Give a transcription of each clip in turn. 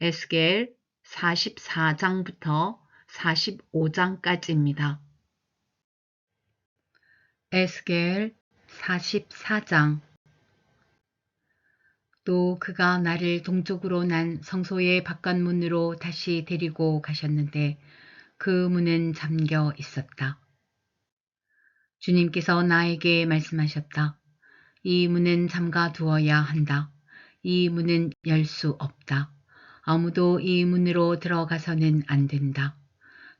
에스겔 44장부터 45장까지입니다. 에스겔 44장. 또 그가 나를 동쪽으로 난 성소의 바깥문으로 다시 데리고 가셨는데 그 문은 잠겨 있었다. 주님께서 나에게 말씀하셨다. 이 문은 잠가 두어야 한다. 이 문은 열 수 없다. 아무도 이 문으로 들어가서는 안 된다.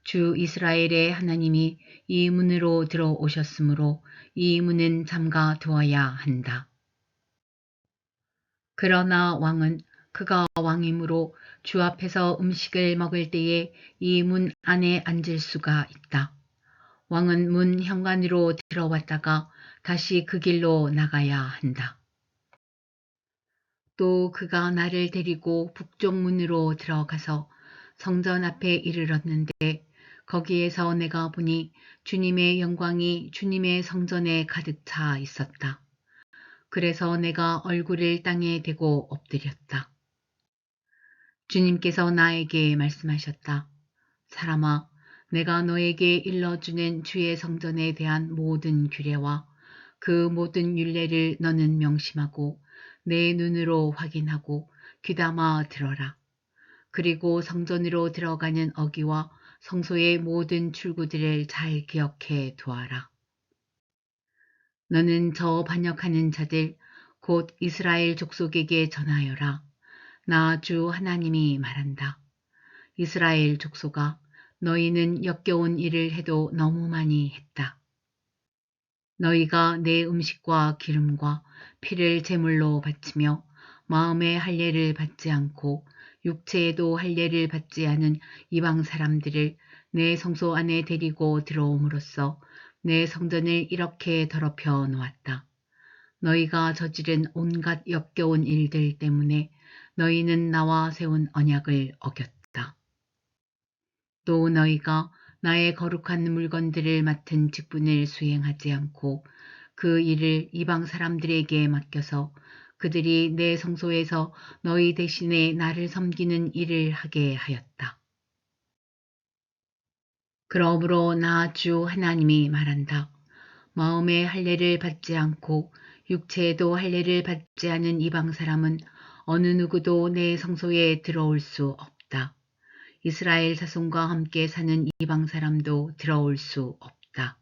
주 이스라엘의 하나님이 이 문으로 들어오셨으므로 이 문은 잠가 두어야 한다. 그러나 왕은 그가 왕이므로 주 앞에서 음식을 먹을 때에 이 문 안에 앉을 수가 있다. 왕은 문 현관으로 들어왔다가 다시 그 길로 나가야 한다. 또 그가 나를 데리고 북쪽 문으로 들어가서 성전 앞에 이르렀는데 거기에서 내가 보니 주님의 영광이 주님의 성전에 가득 차 있었다. 그래서 내가 얼굴을 땅에 대고 엎드렸다. 주님께서 나에게 말씀하셨다. 사람아, 내가 너에게 일러주는 주의 성전에 대한 모든 규례와 그 모든 율례를 너는 명심하고 내 눈으로 확인하고 귀담아 들어라. 그리고 성전으로 들어가는 어기와 성소의 모든 출구들을 잘 기억해 두어라. 너는 저 반역하는 자들 곧 이스라엘 족속에게 전하여라. 나 주 하나님이 말한다. 이스라엘 족속아, 너희는 역겨운 일을 해도 너무 많이 했다. 너희가 내 음식과 기름과 피를 제물로 바치며 마음의 할례를 받지 않고 육체에도 할례를 받지 않은 이방 사람들을 내 성소 안에 데리고 들어옴으로써 내 성전을 이렇게 더럽혀 놓았다. 너희가 저지른 온갖 역겨운 일들 때문에 너희는 나와 세운 언약을 어겼다. 또 너희가 나의 거룩한 물건들을 맡은 직분을 수행하지 않고 그 일을 이방 사람들에게 맡겨서 그들이 내 성소에서 너희 대신에 나를 섬기는 일을 하게 하였다. 그러므로 나 주 하나님이 말한다. 마음의 할례를 받지 않고 육체에도 할례를 받지 않은 이방 사람은 어느 누구도 내 성소에 들어올 수 없다. 이스라엘 자손과 함께 사는 이방 사람도 들어올 수 없다.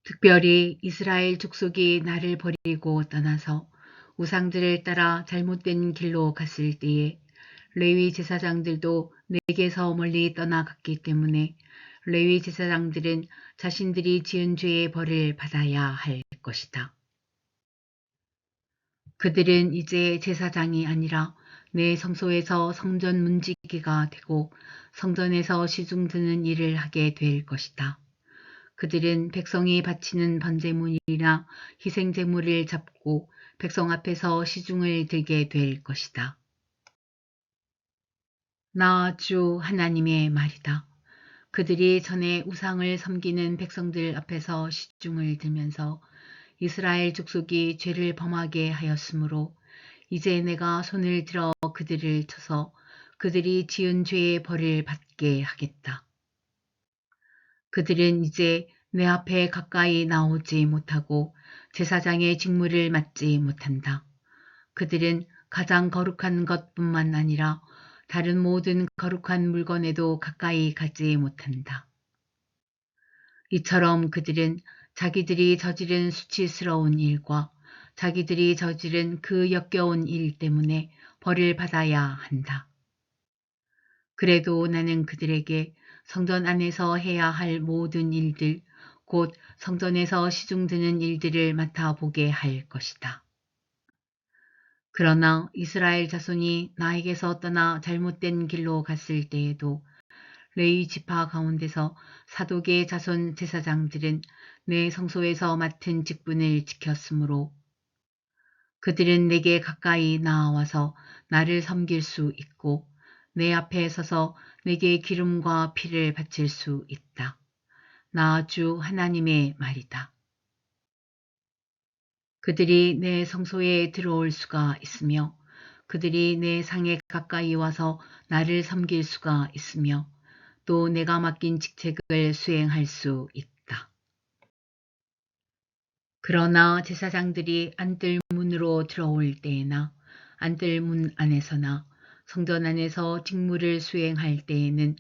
특별히 이스라엘 족속이 나를 버리고 떠나서 우상들을 따라 잘못된 길로 갔을 때에 레위 제사장들도 내게서 멀리 떠나갔기 때문에 레위 제사장들은 자신들이 지은 죄의 벌을 받아야 할 것이다. 그들은 이제 제사장이 아니라 내 성소에서 성전 문지기가 되고 성전에서 시중 드는 일을 하게 될 것이다. 그들은 백성이 바치는 번제물이나 희생제물을 잡고 백성 앞에서 시중을 들게 될 것이다. 나 주 하나님의 말이다. 그들이 전에 우상을 섬기는 백성들 앞에서 시중을 들면서 이스라엘 족속이 죄를 범하게 하였으므로 이제 내가 손을 들어 그들을 쳐서 그들이 지은 죄의 벌을 받게 하겠다. 그들은 이제 내 앞에 가까이 나오지 못하고 제사장의 직무를 맡지 못한다. 그들은 가장 거룩한 것뿐만 아니라 다른 모든 거룩한 물건에도 가까이 가지 못한다. 이처럼 그들은 자기들이 저지른 수치스러운 일과 자기들이 저지른 그 역겨운 일 때문에 벌을 받아야 한다. 그래도 나는 그들에게 성전 안에서 해야 할 모든 일들, 곧 성전에서 시중드는 일들을 맡아보게 할 것이다. 그러나 이스라엘 자손이 나에게서 떠나 잘못된 길로 갔을 때에도 레위 지파 가운데서 사독의 자손 제사장들은 내 성소에서 맡은 직분을 지켰으므로 그들은 내게 가까이 나와서 나를 섬길 수 있고 내 앞에 서서 내게 기름과 피를 바칠 수 있다. 나 주 하나님의 말이다. 그들이 내 성소에 들어올 수가 있으며 그들이 내 상에 가까이 와서 나를 섬길 수가 있으며 또 내가 맡긴 직책을 수행할 수 있다. 그러나 제사장들이 안뜰 문으로 들어올 때에나 안뜰 문 안에서나 성전 안에서 직무를 수행할 때에는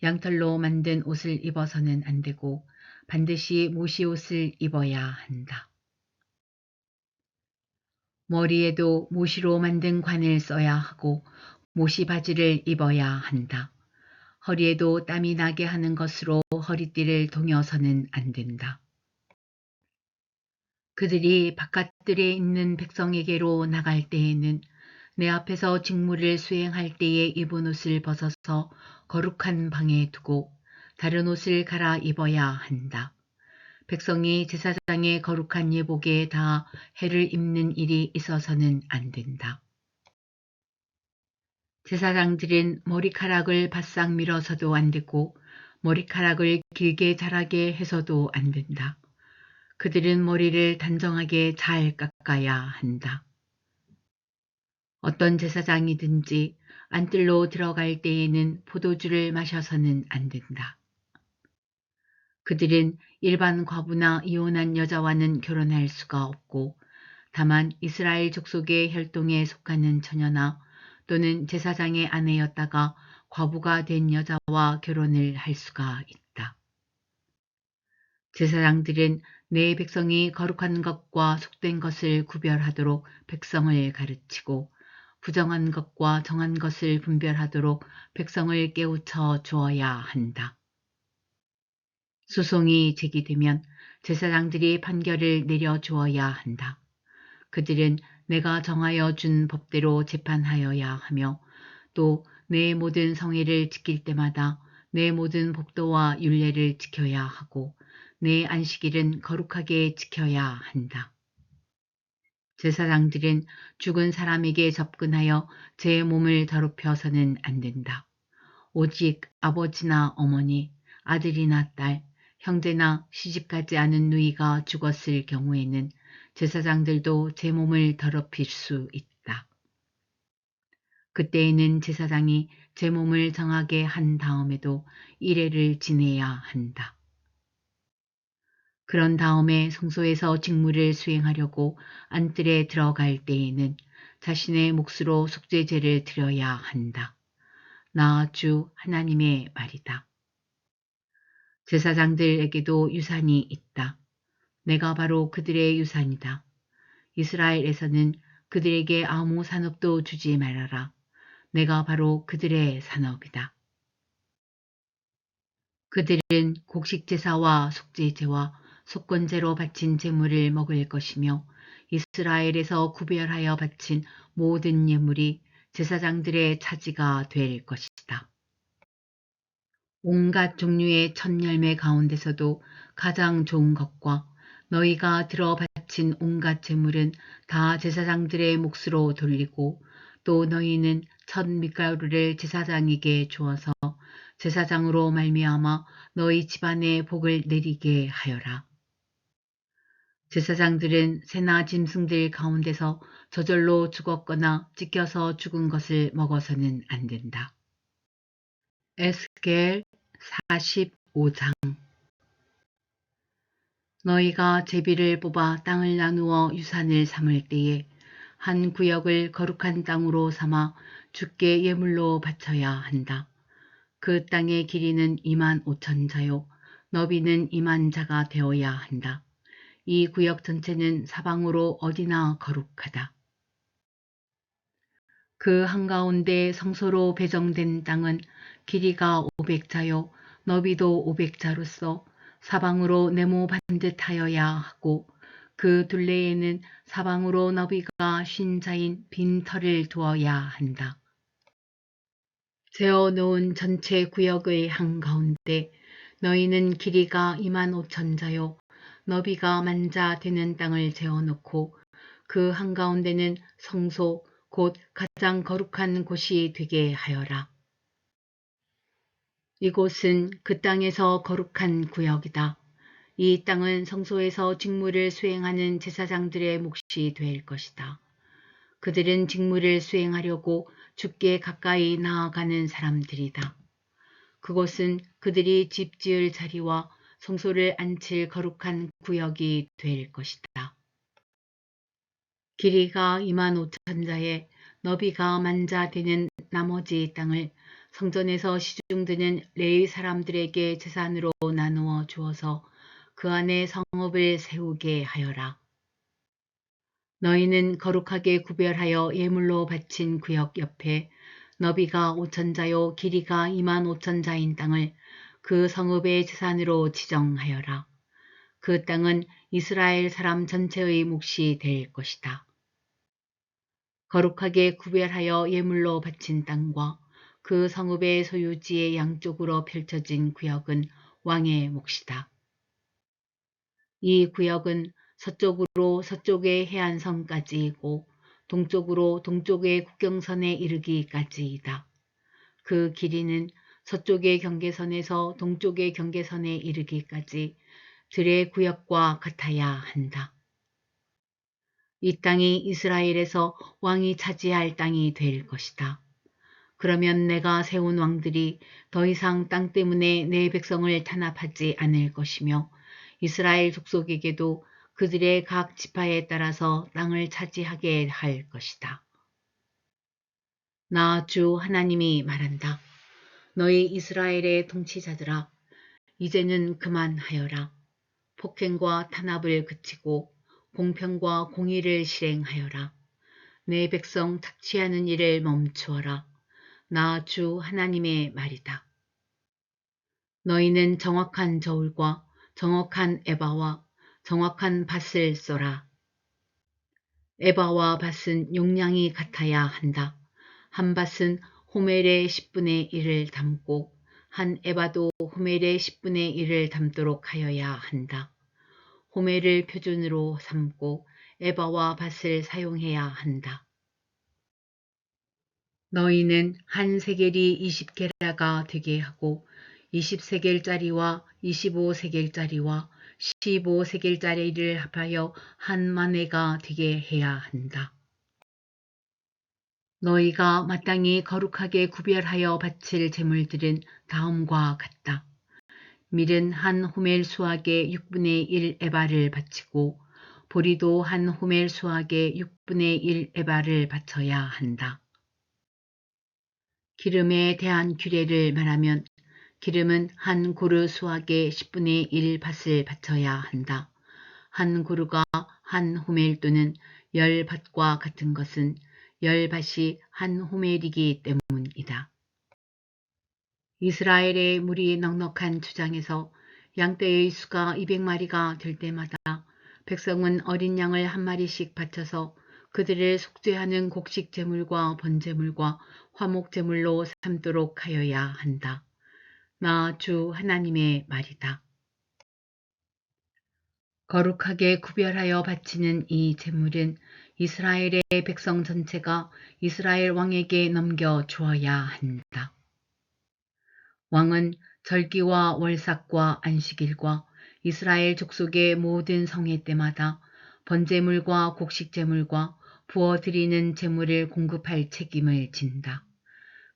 양털로 만든 옷을 입어서는 안 되고 반드시 모시옷을 입어야 한다. 머리에도 모시로 만든 관을 써야 하고 모시 바지를 입어야 한다. 허리에도 땀이 나게 하는 것으로 허리띠를 동여서는 안 된다. 그들이 바깥들에 있는 백성에게로 나갈 때에는 내 앞에서 직무를 수행할 때에 입은 옷을 벗어서 거룩한 방에 두고 다른 옷을 갈아 입어야 한다. 백성이 제사장의 거룩한 예복에 다 해를 입는 일이 있어서는 안 된다. 제사장들은 머리카락을 바싹 밀어서도 안 되고 머리카락을 길게 자라게 해서도 안 된다. 그들은 머리를 단정하게 잘 깎아야 한다. 어떤 제사장이든지 안뜰로 들어갈 때에는 포도주를 마셔서는 안 된다. 그들은 일반 과부나 이혼한 여자와는 결혼할 수가 없고 다만 이스라엘 족속의 혈통에 속하는 처녀나 또는 제사장의 아내였다가 과부가 된 여자와 결혼을 할 수가 있다. 제사장들은 내 백성이 거룩한 것과 속된 것을 구별하도록 백성을 가르치고 부정한 것과 정한 것을 분별하도록 백성을 깨우쳐 주어야 한다. 소송이 제기되면 제사장들이 판결을 내려 주어야 한다. 그들은 내가 정하여 준 법대로 재판하여야 하며 또 내 모든 성회를 지킬 때마다 내 모든 법도와 율례를 지켜야 하고 내 안식일은 거룩하게 지켜야 한다. 제사장들은 죽은 사람에게 접근하여 제 몸을 더럽혀서는 안 된다. 오직 아버지나 어머니, 아들이나 딸, 형제나 시집가지 않은 누이가 죽었을 경우에는 제사장들도 제 몸을 더럽힐 수 있다. 그때에는 제사장이 제 몸을 정하게 한 다음에도 이레를 지내야 한다. 그런 다음에 성소에서 직무를 수행하려고 안뜰에 들어갈 때에는 자신의 몫으로 속죄제를 드려야 한다. 나 주 하나님의 말이다. 제사장들에게도 유산이 있다. 내가 바로 그들의 유산이다. 이스라엘에서는 그들에게 아무 산업도 주지 말아라. 내가 바로 그들의 산업이다. 그들은 곡식제사와 속죄제와 속건제로 바친 제물을 먹을 것이며 이스라엘에서 구별하여 바친 모든 예물이 제사장들의 차지가 될 것이다. 온갖 종류의 첫 열매 가운데서도 가장 좋은 것과 너희가 들어 바친 온갖 제물은 다 제사장들의 몫으로 돌리고 또 너희는 첫 밀가루를 제사장에게 주어서 제사장으로 말미암아 너희 집안에 복을 내리게 하여라. 제사장들은 새나 짐승들 가운데서 저절로 죽었거나 찢겨서 죽은 것을 먹어서는 안 된다. 에스겔 45장. 너희가 제비를 뽑아 땅을 나누어 유산을 삼을 때에 한 구역을 거룩한 땅으로 삼아 주께 예물로 바쳐야 한다. 그 땅의 길이는 25,000자요 너비는 20,000자가 되어야 한다. 이 구역 전체는 사방으로 어디나 거룩하다. 그 한가운데 성소로 배정된 땅은 길이가 500자요 너비도 500자로서 사방으로 네모 반듯하여야 하고 그 둘레에는 사방으로 너비가 50자인 빈 터를 두어야 한다. 세워놓은 전체 구역의 한가운데 너희는 길이가 25,000자요 너비가 10,000자 되는 땅을 재어놓고 그 한가운데는 성소 곧 가장 거룩한 곳이 되게 하여라. 이곳은 그 땅에서 거룩한 구역이다. 이 땅은 성소에서 직무를 수행하는 제사장들의 몫이 될 것이다. 그들은 직무를 수행하려고 주께 가까이 나아가는 사람들이다. 그곳은 그들이 집 지을 자리와 성소를 안칠 거룩한 구역이 될 것이다. 길이가 25,000자에 너비가 10,000자 되는 나머지 땅을 성전에서 시중드는 레위 사람들에게 재산으로 나누어 주어서 그 안에 성읍을 세우게 하여라. 너희는 거룩하게 구별하여 예물로 바친 구역 옆에 너비가 5,000자요 길이가 25,000자인 땅을 그 성읍의 재산으로 지정하여라. 그 땅은 이스라엘 사람 전체의 몫이 될 것이다. 거룩하게 구별하여 예물로 바친 땅과 그 성읍의 소유지의 양쪽으로 펼쳐진 구역은 왕의 몫이다. 이 구역은 서쪽으로 서쪽의 해안선까지이고 동쪽으로 동쪽의 국경선에 이르기까지이다. 그 길이는 서쪽의 경계선에서 동쪽의 경계선에 이르기까지 들의 구역과 같아야 한다. 이 땅이 이스라엘에서 왕이 차지할 땅이 될 것이다. 그러면 내가 세운 왕들이 더 이상 땅 때문에 내 백성을 탄압하지 않을 것이며 이스라엘 족속에게도 그들의 각 지파에 따라서 땅을 차지하게 할 것이다. 나 주 하나님이 말한다. 너희 이스라엘의 통치자들아, 이제는 그만하여라. 폭행과 탄압을 그치고 공평과 공의를 실행하여라. 내 백성 착취하는 일을 멈추어라. 나 주 하나님의 말이다. 너희는 정확한 저울과 정확한 에바와 정확한 밭을 쏘라. 에바와 밭은 용량이 같아야 한다. 한 밭은 호멜의 10분의 1을 담고 한 에바도 호멜의 10분의 1을 담도록 하여야 한다. 호멜을 표준으로 삼고 에바와 밭을 사용해야 한다. 너희는 한 세겔이 20게라가 되게 하고 20세겔짜리와 25세겔짜리와 15세겔짜리를 합하여 한 마네가 되게 해야 한다. 너희가 마땅히 거룩하게 구별하여 바칠 제물들은 다음과 같다. 밀은 한 호멜 수확의 6분의 1 에바를 바치고 보리도 한 호멜 수확의 6분의 1 에바를 바쳐야 한다. 기름에 대한 규례를 말하면 기름은 한 고르 수확의 10분의 1 밭을 바쳐야 한다. 한 고르가 한 호멜 또는 10밭과 같은 것은 10밭이 한 호멜이기 때문이다. 이스라엘의 물이 넉넉한 주장에서 양떼의 수가 200마리가 될 때마다 백성은 어린 양을 한 마리씩 바쳐서 그들을 속죄하는 곡식 제물과 번제물과 화목 제물로 삼도록 하여야 한다. 나 주 하나님의 말이다. 거룩하게 구별하여 바치는 이 제물은 이스라엘의 백성 전체가 이스라엘 왕에게 넘겨 주어야 한다. 왕은 절기와 월삭과 안식일과 이스라엘 족속의 모든 성회 때마다 번제물과 곡식제물과 부어드리는 제물을 공급할 책임을 진다.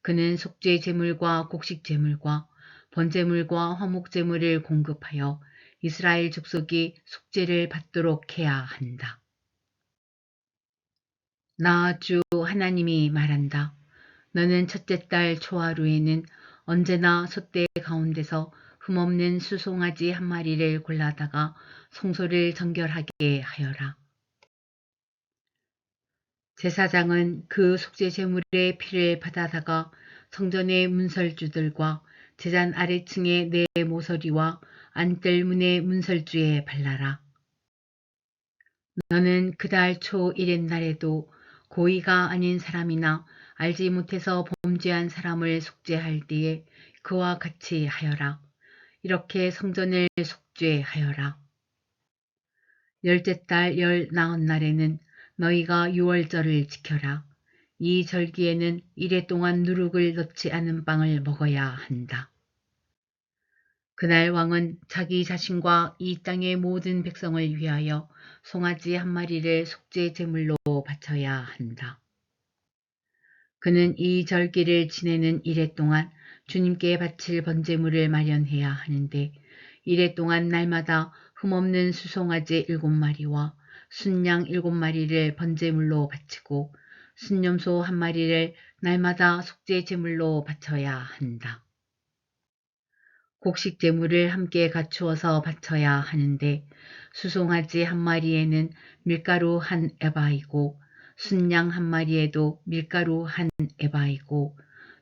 그는 속죄제물과 곡식제물과 번제물과 화목제물을 공급하여 이스라엘 족속이 속죄를 받도록 해야 한다. 나 주 하나님이 말한다. 너는 첫째 달 초하루에는 언제나 솥대 가운데서 흠없는 수송아지 한 마리를 골라다가 송소를 정결하게 하여라. 제사장은 그 속죄제물의 피를 받아다가 성전의 문설주들과 제단 아래층의 네 모서리와 안뜰 문의 문설주에 발라라. 너는 그달 초 1의 날에도 고의가 아닌 사람이나 알지 못해서 범죄한 사람을 속죄할 때에 그와 같이 하여라. 이렇게 성전을 속죄하여라. 열째 달 19날에는 너희가 유월절을 지켜라. 이 절기에는 이래 동안 누룩을 넣지 않은 빵을 먹어야 한다. 그날 왕은 자기 자신과 이 땅의 모든 백성을 위하여 송아지 한 마리를 속죄 제물로 바쳐야 한다. 그는 이 절기를 지내는 이래 동안 주님께 바칠 번제물을 마련해야 하는데 이래 동안 날마다 흠없는 수송아지 7마리와 순양 7마리를 번제물로 바치고 순념소 1마리를 날마다 속죄 제물로 바쳐야 한다. 곡식 제물을 함께 갖추어서 바쳐야 하는데 수송아지 1마리에는 밀가루 1에바이고 순양 1마리에도 밀가루 1에바이고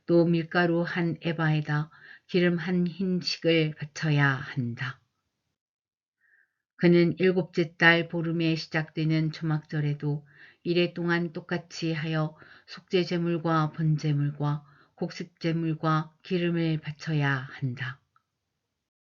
또 밀가루 1에바에다 기름 1흰식을 바쳐야 한다. 그는 7째 달 보름에 시작되는 초막절에도 이래 동안 똑같이 하여 속죄 제물과 번제물과 곡식 제물과 기름을 바쳐야 한다.